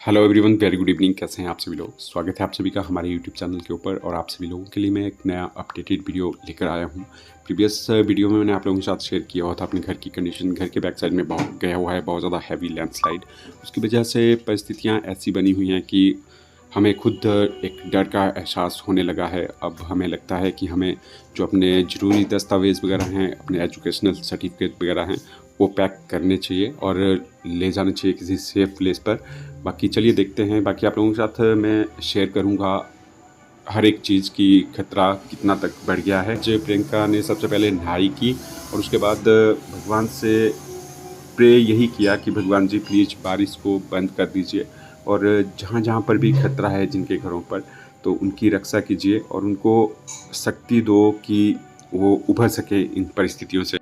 Hello everyone, very good evening. कैसे हैं आप सभी लोग? स्वागत है आप सभी का हमारे यूट्यूब चैनल के ऊपर। और आप सभी लोगों के लिए मैं एक नया अपडेटेड वीडियो लेकर आया हूं। प्रीवियस वीडियो में मैंने आप लोगों के साथ शेयर किया हुआ था अपने घर की कंडीशन। घर के बैक साइड में बहुत गया हुआ है, बहुत ज़्यादा हैवी लैंडस्लाइड। उसकी वजह से परिस्थितियाँ ऐसी बनी हुई हैं कि हमें खुद एक डर का एहसास होने लगा है। अब हमें लगता है कि हमें जो अपने ज़रूरी दस्तावेज़ वगैरह हैं, अपने एजुकेशनल सर्टिफिकेट वगैरह हैं, वो पैक करने चाहिए और ले जाने चाहिए किसी सेफ़ प्लेस पर। बाकी चलिए देखते हैं। बाकी आप लोगों के साथ मैं शेयर करूंगा हर एक चीज़ की खतरा कितना तक बढ़ गया है। जय प्रियंका ने सबसे पहले नहाई की और उसके बाद भगवान से प्रे यही किया कि भगवान जी प्लीज़ बारिश को बंद कर दीजिए और जहाँ जहाँ पर भी खतरा है जिनके घरों पर, तो उनकी रक्षा कीजिए और उनको शक्ति दो कि वो उभर सके इन परिस्थितियों से।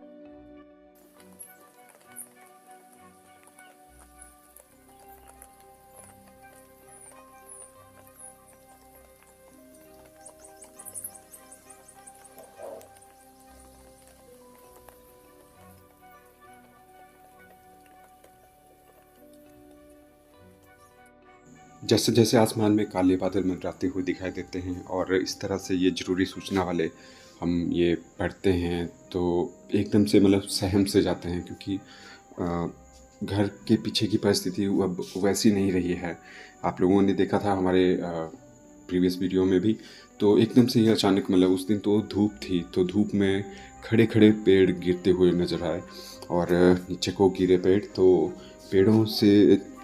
जैसे जैसे आसमान में काले बादल मंडराते हुए दिखाई देते हैं और इस तरह से ये ज़रूरी सूचना वाले हम ये पढ़ते हैं, तो एकदम से मतलब सहम से जाते हैं, क्योंकि अ, घर के पीछे की परिस्थिति अब वैसी नहीं रही है। आप लोगों ने देखा था हमारे प्रीवियस वीडियो में भी। तो एकदम से ही अचानक मतलब उस दिन तो धूप थी, तो धूप में खड़े खड़े पेड़ गिरते हुए नज़र आए और नीचे को गिरे पेड़, तो पेड़ों से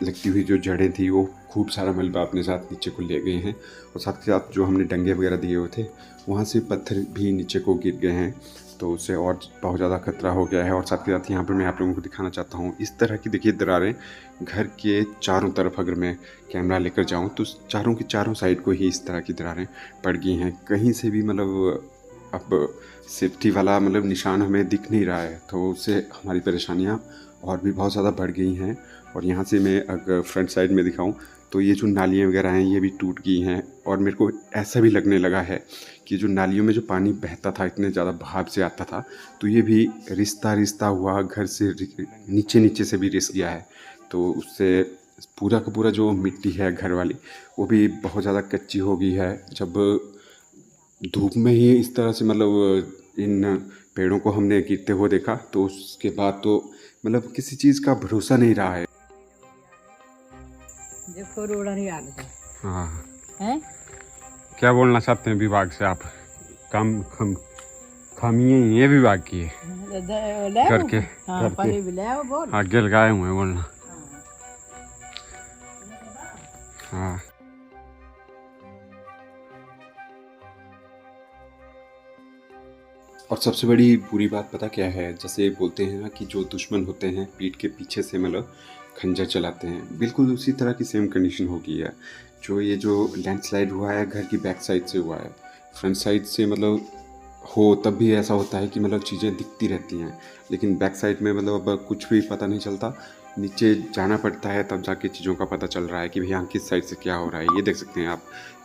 लगती हुई जो जड़ें थी वो खूब सारा मलबा अपने साथ नीचे को ले गए हैं। और साथ के साथ जो हमने डंगे वगैरह दिए हुए थे वहाँ से पत्थर भी नीचे को गिर गए हैं, तो उससे और बहुत ज़्यादा खतरा हो गया है। और साथ के साथ यहाँ पर मैं आप लोगों को दिखाना चाहता हूँ इस तरह की, देखिए दरारें घर के चारों तरफ अगर मैं कैमरा लेकर जाऊँ तो चारों की चारों साइड को ही इस तरह की दरारें पड़ गई हैं। कहीं से भी मतलब अब सेफ्टी वाला मतलब निशान हमें दिख नहीं रहा है, तो उससे हमारी परेशानियाँ और भी बहुत ज़्यादा बढ़ गई हैं। और यहाँ से मैं अगर फ्रंट साइड में दिखाऊं तो ये जो नालियाँ वगैरह हैं ये भी टूट गई हैं। और मेरे को ऐसा भी लगने लगा है कि जो नालियों में जो पानी बहता था, इतने ज़्यादा बहाव से आता था, तो ये भी रिश्ता रिश्ता हुआ घर से नीचे नीचे से भी रिस गया है। तो उससे पूरा का पूरा जो मिट्टी है घर वाली, वो भी बहुत ज़्यादा कच्ची हो गई है। जब धूप में ही इस तरह से मतलब इन पेड़ों को हमने गिरते हुए देखा, तो उसके बाद तो मतलब किसी चीज़ का भरोसा नहीं रहा है। देखो रोड़ा नहीं आगे हाँ, हैं। क्या बोलना चाहते हैं विभाग से आप? काम खामियां ही है विभाग की है करके हाँ, पानी भी ले आओ बोल। आगे लगाए हुए हैं बोलना। हाँ, और सबसे बड़ी बुरी बात पता क्या है? जैसे बोलते हैं ना कि जो दुश्मन होते हैं पीठ के पीछे से मतलब खंजर चलाते हैं, बिल्कुल उसी तरह की सेम कंडीशन हो गई है। जो लैंडस्लाइड हुआ है घर की बैक साइड से हुआ है। फ्रंट साइड से मतलब हो तब भी ऐसा होता है कि मतलब चीज़ें दिखती रहती हैं, लेकिन बैक साइड में मतलब अब कुछ भी पता नहीं चलता। नीचे जाना पड़ता है तब जाके चीज़ों का पता चल रहा है कि भैया किस साइड से क्या हो रहा है। ये देख सकते हैं आप।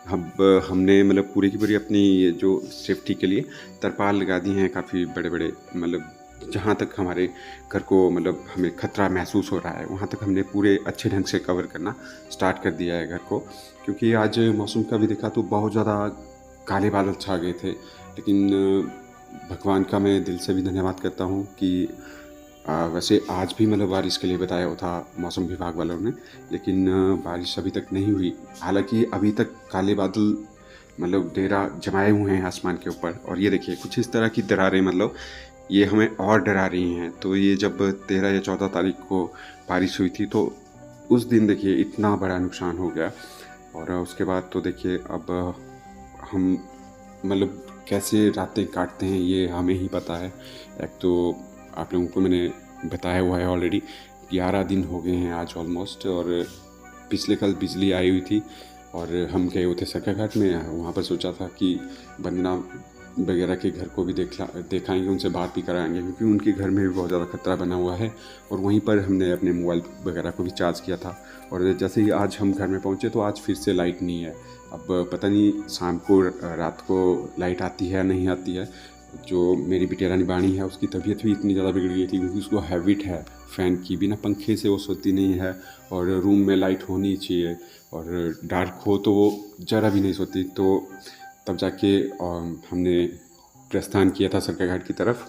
अब हमने मतलब पूरी की पूरी अपनी ये जो सेफ्टी के लिए तरपाल लगा दी हैं काफ़ी बड़े बड़े, मतलब जहाँ तक हमारे घर को मतलब हमें खतरा महसूस हो रहा है वहाँ तक हमने पूरे अच्छे ढंग से कवर करना स्टार्ट कर दिया है घर को। क्योंकि आज मौसम का भी देखा तो बहुत ज़्यादा काले बादल छा गए थे, लेकिन भगवान का मैं दिल से भी धन्यवाद करता हूँ कि वैसे आज भी मतलब बारिश के लिए बताया हुआ था मौसम विभाग वालों ने, लेकिन बारिश अभी तक नहीं हुई। हालांकि अभी तक काले बादल मतलब डेरा जमाए हुए हैं आसमान के ऊपर। और ये देखिए कुछ इस तरह की दरारें मतलब ये हमें और डरा रही हैं। तो ये जब 13 या 14 तारीख को बारिश हुई थी तो उस दिन देखिए इतना बड़ा नुकसान हो गया। और उसके बाद तो देखिए अब हम मतलब कैसे रातें काटते हैं ये हमें ही पता है। एक तो आप लोगों को मैंने बताया हुआ है ऑलरेडी, 11 दिन हो गए हैं आज ऑलमोस्ट। और पिछले कल बिजली आई हुई थी और हम गए हुए थे सरका घाट में। वहाँ पर सोचा था कि वंदना वगैरह के घर को भी देखाएंगे, उनसे बात भी कराएंगे, क्योंकि उनके घर में भी बहुत ज़्यादा खतरा बना हुआ है। और वहीं पर हमने अपने मोबाइल वगैरह को भी चार्ज किया था। और जैसे ही आज हम घर में पहुँचे तो आज फिर से लाइट नहीं है। अब पता नहीं शाम को रात को लाइट आती है या नहीं आती है। जो मेरी बिटिया रानी बाणी है उसकी तबीयत भी इतनी ज़्यादा बिगड़ गई थी, क्योंकि उसको हैबिट है फ़ैन की, बिना पंखे से वो सोती नहीं है। और रूम में लाइट होनी चाहिए और डार्क हो तो वो ज़रा भी नहीं सोती। तो तब जाके हमने प्रस्थान किया था सरका घाट की तरफ।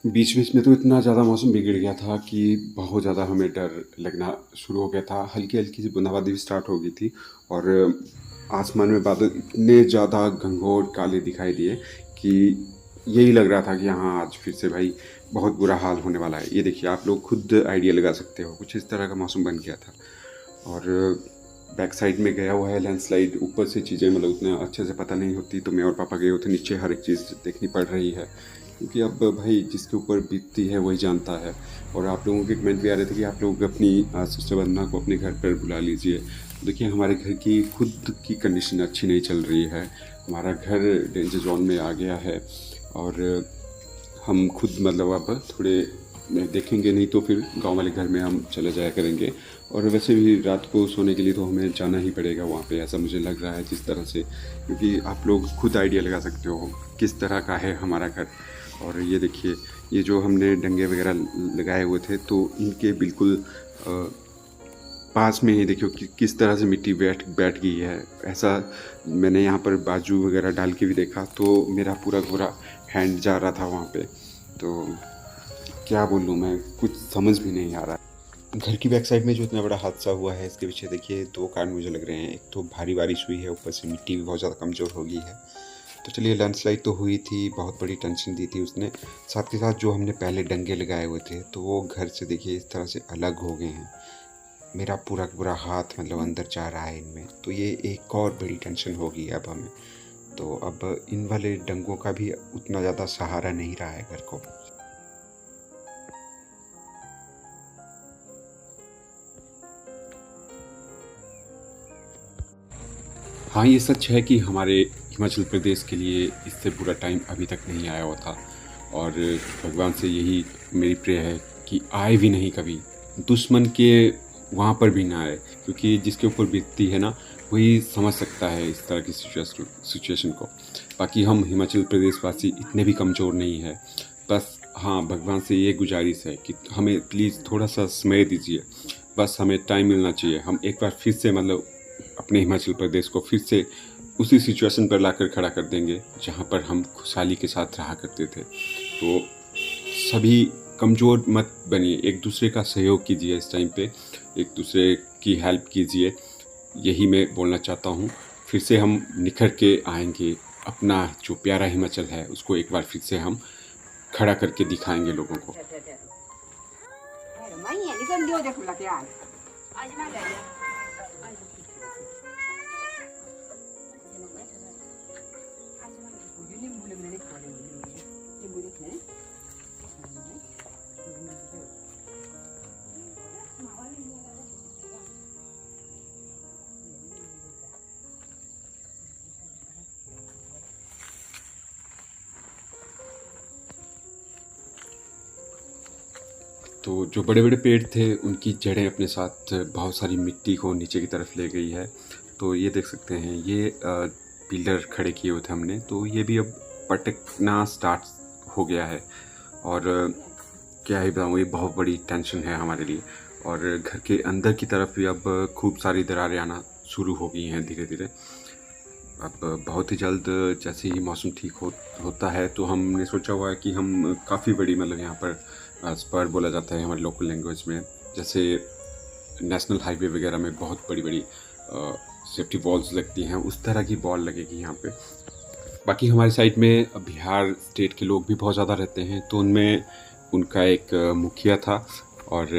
बीच बीच में तो इतना ज़्यादा मौसम बिगड़ गया था कि बहुत ज़्यादा हमें डर लगना शुरू हो गया था। हल्की हल्की सी बूंदाबांदी भी स्टार्ट हो गई थी और आसमान में बादल इतने ज़्यादा घंघोर काले दिखाई दिए कि यही लग रहा था कि हाँ, आज फिर से भाई बहुत बुरा हाल होने वाला है। ये देखिए, आप लोग खुद आइडिया लगा सकते हो, कुछ इस तरह का मौसम बन गया था। और बैक साइड में गया हुआ है लैंडस्लाइड, ऊपर से चीज़ें मतलब उतना अच्छे से पता नहीं होती। तो मैं और पापा गए होते, नीचे हर एक चीज़ देखनी पड़ रही है क्योंकि अब भाई जिसके ऊपर बीतती है वही जानता है। और आप लोगों के कमेंट भी आ रहे थे कि आप लोग अपनी सिस्टर वंदना को अपने घर पर बुला लीजिए। देखिए, हमारे घर की खुद की कंडीशन अच्छी नहीं चल रही है। हमारा घर डेंजर जोन में आ गया है और हम खुद मतलब अब थोड़े देखेंगे, नहीं तो फिर गांव वाले घर में हम चले जाया करेंगे। और वैसे भी रात को सोने के लिए तो हमें जाना ही पड़ेगा वहाँ पे, ऐसा मुझे लग रहा है जिस तरह से, क्योंकि आप लोग खुद आइडिया लगा सकते हो किस तरह का है हमारा घर। और ये देखिए, ये जो हमने डंगे वगैरह लगाए हुए थे तो इनके बिल्कुल पास में ही देखियो कि किस तरह से मिट्टी बैठ गई है। ऐसा मैंने यहाँ पर बाजू वगैरह डाल के भी देखा तो मेरा पूरा हैंड जा रहा था वहाँ पे। तो क्या बोलूँ मैं, कुछ समझ भी नहीं आ रहा। घर की बैक साइड में जो इतना बड़ा हादसा हुआ है, इसके पीछे देखिए 2 कारण मुझे लग रहे हैं। एक तो भारी बारिश हुई है, ऊपर से मिट्टी भी बहुत ज़्यादा कमज़ोर हो गई है। तो चलिए, लैंडस्लाइड तो हुई थी, बहुत बड़ी टेंशन दी थी उसने। साथ के साथ जो हमने पहले डंगे लगाए हुए थे तो वो घर से देखिए इस तरह से अलग हो गए हैं। मेरा पूरा हाथ मतलब अंदर जा रहा है इनमें, तो ये एक और बड़ी टेंशन होगी अब हमें। तो अब इन वाले डंगों का भी उतना ज़्यादा सहारा नहीं रहा है घर को। हाँ, ये सच है कि हमारे हिमाचल प्रदेश के लिए इससे बुरा टाइम अभी तक नहीं आया हुआ था। और भगवान से यही मेरी प्रेयर है कि आए भी नहीं कभी, दुश्मन के वहाँ पर भी ना आए, क्योंकि जिसके ऊपर बीतती है ना वही समझ सकता है इस तरह की सिचुएशन को। बाकी हम हिमाचल प्रदेश वासी इतने भी कमज़ोर नहीं है। बस हाँ, भगवान से ये गुजारिश है कि हमें प्लीज़ थोड़ा सा समय दीजिए, बस हमें टाइम मिलना चाहिए। हम एक बार फिर से मतलब अपने हिमाचल प्रदेश को फिर से उसी सिचुएशन पर लाकर खड़ा कर देंगे जहाँ पर हम खुशहाली के साथ रहा करते थे। तो सभी कमज़ोर मत बनिए, एक दूसरे का सहयोग कीजिए, इस टाइम पे एक दूसरे की हेल्प कीजिए, यही मैं बोलना चाहता हूँ। फिर से हम निखर के आएंगे, अपना जो प्यारा हिमाचल है उसको एक बार फिर से हम खड़ा करके दिखाएंगे लोगों को। तो जो बड़े बड़े पेड़ थे उनकी जड़ें अपने साथ बहुत सारी मिट्टी को नीचे की तरफ ले गई है। तो ये देख सकते हैं, ये पिलर खड़े किए हुए थे हमने, तो ये भी अब पटकना स्टार्ट हो गया है। और क्या ही बताऊँ, ये बहुत बड़ी टेंशन है हमारे लिए। और घर के अंदर की तरफ भी अब खूब सारी दरारें आना शुरू हो गई हैं धीरे धीरे। अब बहुत ही जल्द जैसे ही मौसम ठीक होता है तो हमने सोचा हुआ है कि हम काफ़ी बड़ी मतलब यहाँ पर स्पर बोला जाता है हमारे लोकल लैंग्वेज में, जैसे नेशनल हाईवे वगैरह में बहुत बड़ी बड़ी सेफ्टी वॉल्स लगती हैं, उस तरह की वॉल लगेगी यहाँ पे। बाकी हमारी साइड में बिहार स्टेट के लोग भी बहुत ज़्यादा रहते हैं, तो उनमें उनका एक मुखिया था और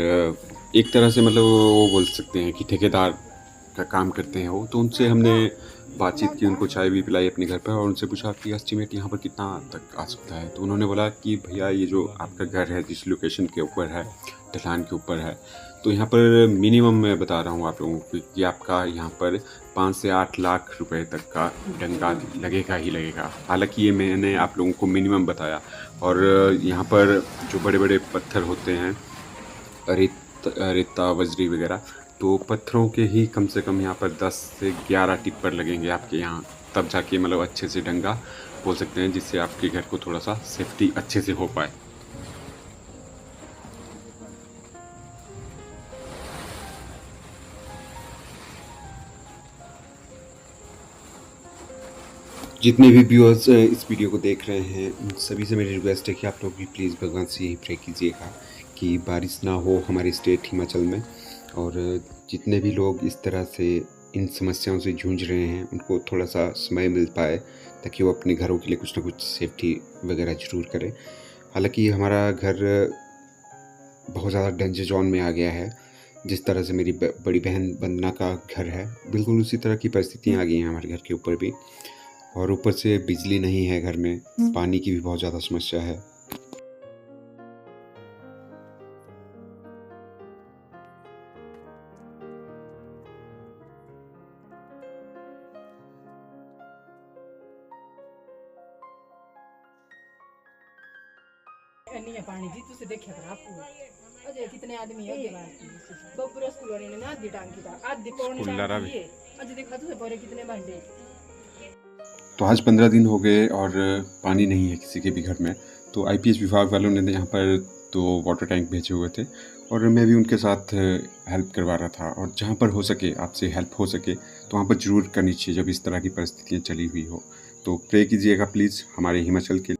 एक तरह से मतलब वो बोल सकते हैं कि ठेकेदार का काम करते हैं वो। तो उनसे हमने बातचीत की, उनको चाय भी पिलाई अपने घर पर और उनसे पूछा कि एस्टिमेट यहाँ पर कितना तक आ सकता है। तो उन्होंने बोला कि भैया, ये जो आपका घर है जिस लोकेशन के ऊपर है, ढलान के ऊपर है, तो यहाँ पर मिनिमम मैं बता रहा हूँ आप लोगों को कि आपका यहाँ पर 5 से 8 लाख रुपए तक का डंगा लगेगा ही लगेगा। हालांकि ये मैंने आप लोगों को मिनिमम बताया। और यहाँ पर जो बड़े बड़े पत्थर होते हैं, रेता बजरी वगैरह, तो पत्थरों के ही कम से कम यहाँ पर 10 से 11 टिप्पर लगेंगे आपके यहाँ, तब जाके मतलब अच्छे से डंगा बोल सकते हैं, जिससे आपके घर को थोड़ा सा सेफ्टी अच्छे से हो पाए। जितने भी व्यूअर्स इस वीडियो को देख रहे हैं, उन सभी से मेरी रिक्वेस्ट है कि आप लोग भी प्लीज़ भगवान से यही प्रे कीजिएगा कि बारिश ना हो हमारे स्टेट हिमाचल में, और जितने भी लोग इस तरह से इन समस्याओं से जूझ रहे हैं उनको थोड़ा सा समय मिल पाए, ताकि वो अपने घरों के लिए कुछ ना कुछ सेफ्टी वगैरह ज़रूर करें। हालांकि हमारा घर बहुत ज़्यादा डेंजर जोन में आ गया है। जिस तरह से मेरी बड़ी बहन वंदना का घर है, बिल्कुल उसी तरह की परिस्थितियाँ आ गई हैं हमारे घर के ऊपर भी। और ऊपर से बिजली नहीं है घर में, पानी की भी बहुत ज़्यादा समस्या है। नहीं है पानी जी तुझे देखिए कर आपको अजय कितने आदमी है बबूरा स्कूल वाले ने ना आधी टांकी था आधी पौने टांकी है अजय देखा तुझे बोरे कितने भांडे। तो आज 15 दिन हो गए और पानी नहीं है किसी के भी घर में। तो आईपीएच विभाग वालों ने यहाँ पर 2 वाटर टैंक भेजे हुए थे और मैं भी उनके साथ हेल्प करवा रहा था। और जहाँ पर हो सके, आपसे हेल्प हो सके तो वहाँ पर ज़रूर करनी चाहिए जब इस तरह की परिस्थितियाँ चली हुई हो। तो प्रे कीजिएगा प्लीज़ हमारे हिमाचल के